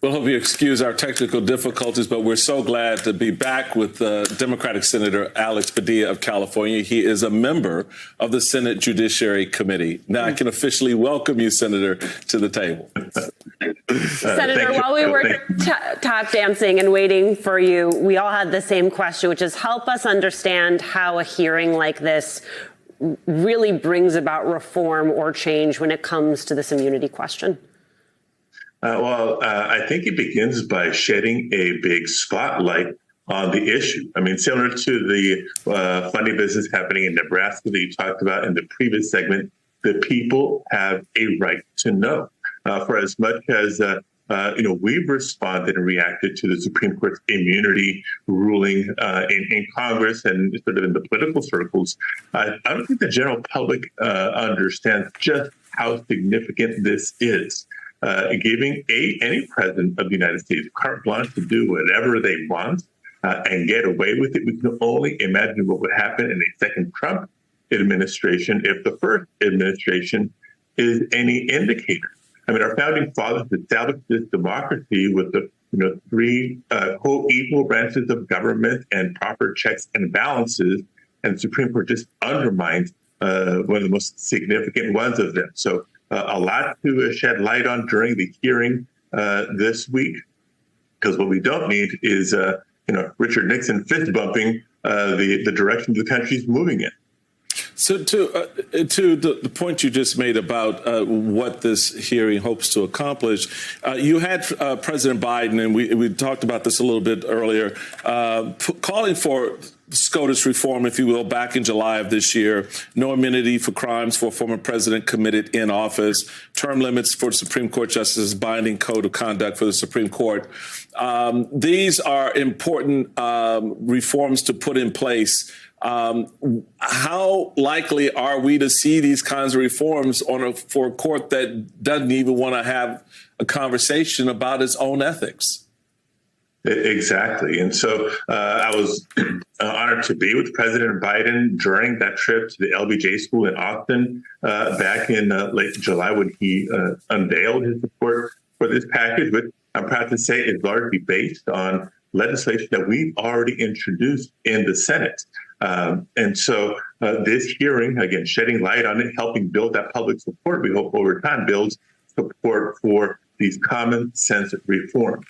Well, hope you excuse our technical difficulties, but we're so glad to be back with Democratic Senator Alex Padilla of California. He is a member of the Senate Judiciary Committee. Now I can officially welcome you, Senator, to the table. Senator, while we were tap dancing and waiting for you, we all had the same question, which is help us understand how a hearing like this really brings about reform or change when it comes to this immunity question. I think it begins by shedding a big spotlight on the issue. I mean, similar to the funny business happening in Nebraska that you talked about in the previous segment, the people have a right to know. For as much as we've responded and reacted to the Supreme Court's immunity ruling in Congress and sort of in the political circles, I don't think the general public understands just how significant this is. Giving any president of the United States carte blanche to do whatever they want and get away with it. We can only imagine what would happen in a second Trump administration if the first administration is any indicator. I mean, our founding fathers established this democracy with the three co-equal branches of government and proper checks and balances, and the Supreme Court just undermines one of the most significant ones of them. So a lot to shed light on during the hearing this week, because what we don't need is Richard Nixon fist bumping the direction the country's moving in. So to the point you just made about what this hearing hopes to accomplish, you had President Biden, and we talked about this a little bit earlier, calling for SCOTUS reform, if you will, back in July of this year. No immunity for crimes for a former president committed in office, term limits for Supreme Court justices, binding code of conduct for the Supreme Court. These are important reforms to put in place. How likely are we to see these kinds of reforms for a court that doesn't even want to have a conversation about its own ethics? Exactly. And so I was honored to be with President Biden during that trip to the LBJ school in Austin back in late July when he unveiled his support for this package, which I'm proud to say is largely based on legislation that we've already introduced in the Senate. And so this hearing, again, shedding light on it, helping build that public support, we hope over time builds support for these common sense reforms.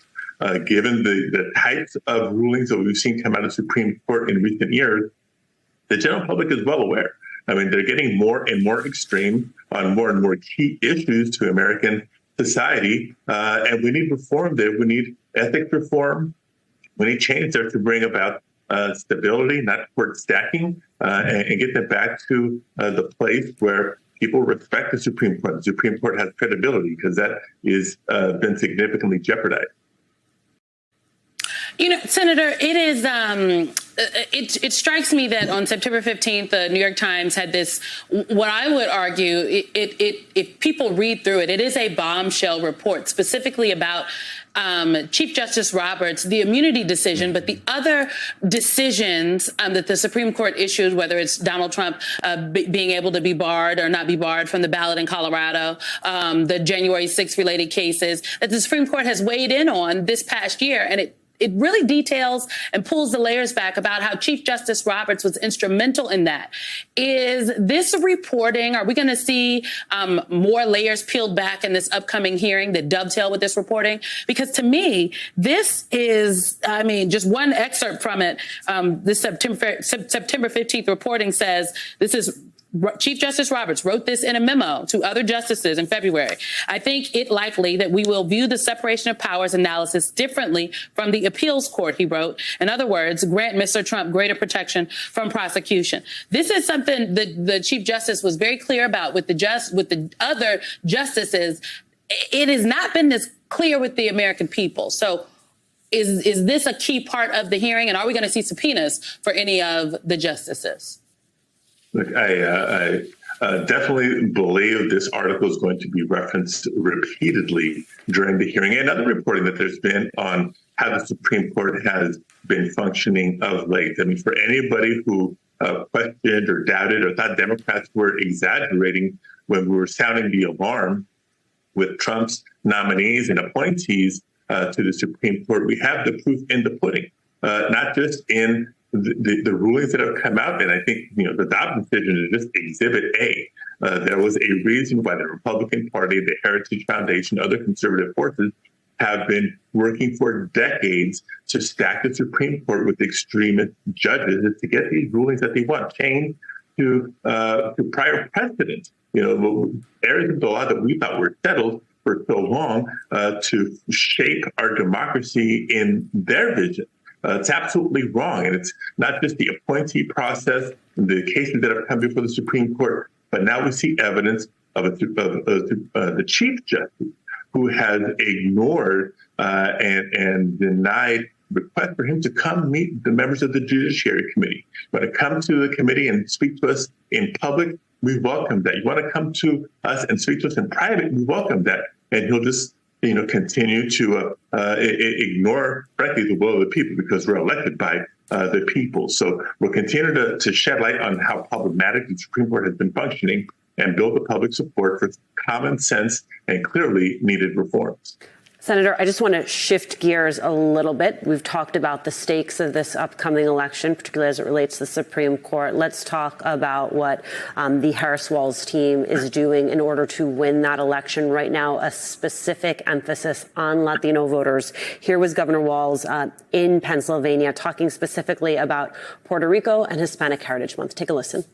Given the types of rulings that we've seen come out of the Supreme Court in recent years, the general public is well aware. I mean, they're getting more and more extreme on more and more key issues to American society. And we need reform there. We need ethics reform. We need change there to bring about stability, not court stacking, and get them back to the place where people respect the Supreme Court. The Supreme Court has credibility, because that is been significantly jeopardized. Senator, it is it strikes me that on September 15th, the New York Times had this, what I would argue, if people read through it, it is a bombshell report specifically about Chief Justice Roberts, the immunity decision, but the other decisions that the Supreme Court issued, whether it's Donald Trump being able to be barred or not be barred from the ballot in Colorado, the January 6th related cases that the Supreme Court has weighed in on this past year. And it really details and pulls the layers back about how Chief Justice Roberts was instrumental in that. Is this reporting, are we going to see more layers peeled back in this upcoming hearing that dovetail with this reporting? Because to me, this is, just one excerpt from it. This September 15th reporting says this is Chief Justice Roberts wrote this in a memo to other justices in February. I think it likely that we will view the separation of powers analysis differently from the appeals court, he wrote. In other words, grant Mr. Trump greater protection from prosecution. This is something that the Chief Justice was very clear about with the other justices. It has not been this clear with the American people. So is this a key part of the hearing? And are we going to see subpoenas for any of the justices? Look, I definitely believe this article is going to be referenced repeatedly during the hearing and other reporting that there's been on how the Supreme Court has been functioning of late. I mean, for anybody who questioned or doubted or thought Democrats were exaggerating when we were sounding the alarm with Trump's nominees and appointees, to the Supreme Court. We have the proof in the pudding, not just in the rulings that have come out. And I think, the Dobbs decision is just Exhibit A. There was a reason why the Republican Party, the Heritage Foundation, other conservative forces have been working for decades to stack the Supreme Court with extremist judges to get these rulings that they want changed to prior precedent. Areas of the law that we thought were settled for so long to shape our democracy in their vision. It's absolutely wrong. And it's not just the appointee process, the cases that have come before the Supreme Court, but now we see evidence of the Chief Justice who has ignored and denied requests for him to come meet the members of the Judiciary Committee. When it comes to the committee and speak to us in public, we welcome that. You want to come to us and speak to us in private, we welcome that. And he'll just continue to ignore, frankly, the will of the people because we're elected by the people. So we'll continue to shed light on how problematic the Supreme Court has been functioning and build the public support for common sense and clearly needed reforms. Senator, I just want to shift gears a little bit. We've talked about the stakes of this upcoming election, particularly as it relates to the Supreme Court. Let's talk about what the Harris-Walz team is doing in order to win that election. Right now, a specific emphasis on Latino voters. Here was Governor Walz in Pennsylvania talking specifically about Puerto Rico and Hispanic Heritage Month. Take a listen.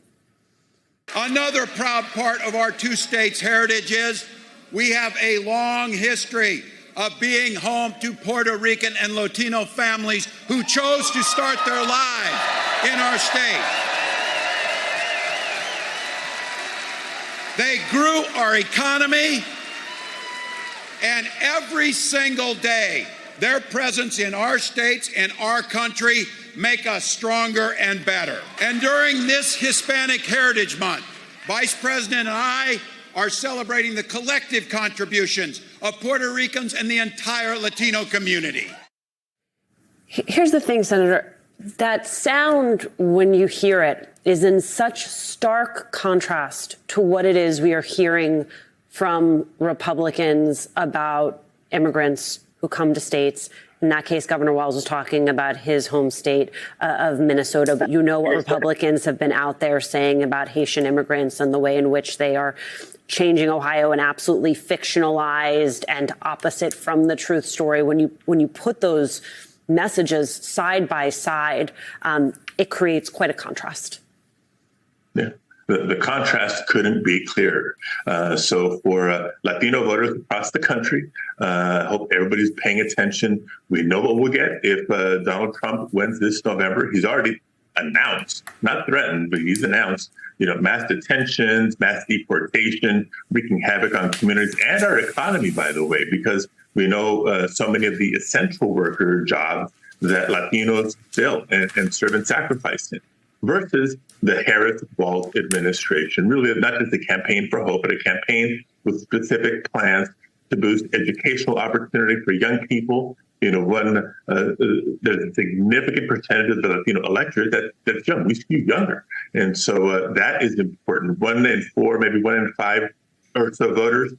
Another proud part of our two states' heritage is we have a long history of being home to Puerto Rican and Latino families who chose to start their lives in our state. They grew our economy, and every single day, their presence in our states and our country make us stronger and better. And during this Hispanic Heritage Month, Vice President and I are celebrating the collective contributions of Puerto Ricans and the entire Latino community. Here's the thing, Senator. That sound, when you hear it, is in such stark contrast to what it is we are hearing from Republicans about immigrants who come to states. In that case, Governor Walz was talking about his home state of Minnesota. But you know what Republicans have been out there saying about Haitian immigrants and the way in which they are changing Ohio and absolutely fictionalized and opposite from the truth story. When you put those messages side by side, it creates quite a contrast. Yeah. The contrast couldn't be clearer. So for Latino voters across the country, I hope everybody's paying attention. We know what we'll get if Donald Trump wins this November. He's already announced, not threatened, but he's announced, mass detentions, mass deportation, wreaking havoc on communities and our economy, by the way, because we know so many of the essential worker jobs that Latinos fill and serve and sacrifice in. Versus the Harris-Walz administration, really not just a campaign for hope, but a campaign with specific plans to boost educational opportunity for young people. There's a significant percentage of the Latino electorate that's young. We skew younger. And so that is important. 1 in 4, maybe 1 in 5 or so voters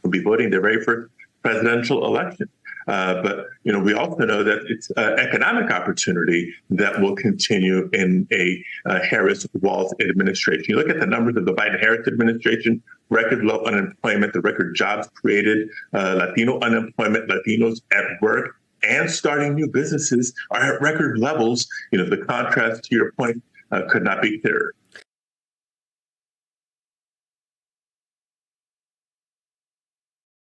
will be voting their very first presidential election. But we also know that it's economic opportunity that will continue in a Harris-Walz administration. You look at the numbers of the Biden-Harris administration, record low unemployment, the record jobs created, Latino unemployment, Latinos at work, and starting new businesses are at record levels. The contrast to your point could not be clearer.